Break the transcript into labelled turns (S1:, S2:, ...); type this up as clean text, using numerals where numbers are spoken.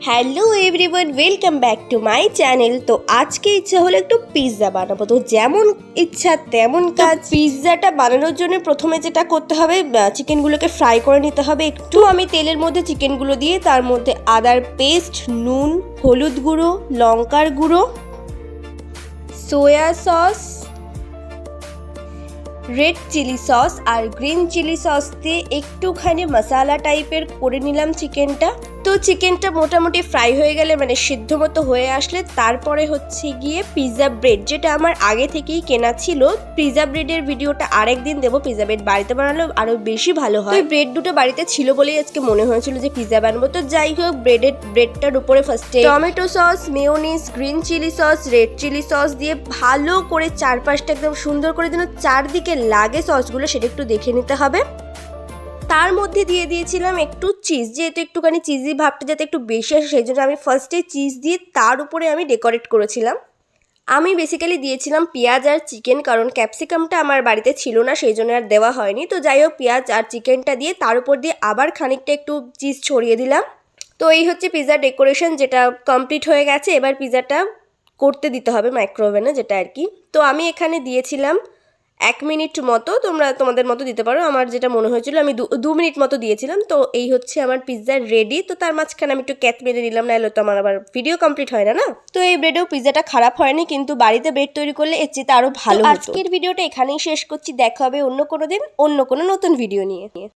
S1: Hello everyone, welcome back to my channel. তো আজকে ইচ্ছা হলো একটু পিৎজা বানাবো। তো যেমন ইচ্ছা তেমন কাজ। পিৎজাটা বানানোর জন্য প্রথমে যেটা করতে হবে, চিকেনগুলোকে ফ্রাই করে নিতে হবে। একটু আমি তেলের মধ্যে চিকেনগুলো দিয়ে তার মধ্যে আদার পেস্ট, নুন, হলুদ গুঁড়ো, লঙ্কার গুঁড়ো, soya sauce, red chilli sauce আর গ্রিন চিলি সস দিয়ে একটুখানি মশালা টাইপের করে নিলাম চিকেনটা। তো চিকেনটা মোটামুটি ফ্রাই হয়ে গেলে, মানে সিদ্ধ মতো হয়ে আসলে, তারপরে হচ্ছে গিয়ে পিৎজা ব্রেড, যেটা আমার আগে থেকেই কেনা ছিল। পিৎজা ব্রেডের ভিডিওটা আরেকদিন দেবো। পিৎজা ব্রেড বাড়িতে বানালে আরও বেশি ভালো হয়। ব্রেড দুটো বাড়িতে ছিল বলেই আজকে মনে হয়েছিল যে পিৎজা বানাবো। তো যাই হোক, ব্রেডটার উপরে ফার্স্টে tomato sauce, mayonnaise, green chilli sauce, red chilli sauce দিয়ে ভালো করে চারপাশটা একদম সুন্দর করে যেন চারদিকে লাগে সসগুলো, সেটা একটু দেখে নিতে হবে। তার মধ্যে দিয়ে দিয়েছিলাম একটু চিজ, যেহেতু একটুখানি চিজি ভাবটা যাতে একটু বেশি আসে সেই জন্য আমি ফার্স্টে চিজ দিয়ে তার উপরে আমি ডেকোরেট করেছিলাম। আমি বেসিক্যালি দিয়েছিলাম পেঁয়াজ আর চিকেন, কারণ ক্যাপসিকামটা আমার বাড়িতে ছিল না, সেই জন্য আর দেওয়া হয়নি। তো যাই হোক, পেঁয়াজ আর চিকেনটা দিয়ে তার উপর দিয়ে আবার খানিকটা একটু চিজ ছড়িয়ে দিলাম। তো এই হচ্ছে পিৎজা ডেকোরেশন, যেটা কমপ্লিট হয়ে গেছে। এবার পিৎজাটা করতে দিতে হবে মাইক্রোওভেনে, যেটা আর কি। তো আমি এখানে দিয়েছিলাম 1 মিনিট মতো, তোমরা তোমাদের মতো দিতে পারো। আমার যেটা মনে হয়েছিল আমি 2 মিনিট মতো দিয়েছিলাম। তো এই হচ্ছে আমার পিৎজা রেডি। তো তার মাঝখানে আমি একটু ক্যাথ মেরে নিলাম, নাহলে তো আমার আবার ভিডিও কমপ্লিট হয় না। তো এই ব্রেডেও পিৎজাটা খারাপ হয়নি, কিন্তু বাড়িতে ব্রেড তৈরি করলে এর চেয়ে আরও ভালো হতো। আজকের ভিডিওটা এখানেই শেষ করছি। দেখা হবে অন্য কোনো দিন অন্য কোনো নতুন ভিডিও নিয়ে।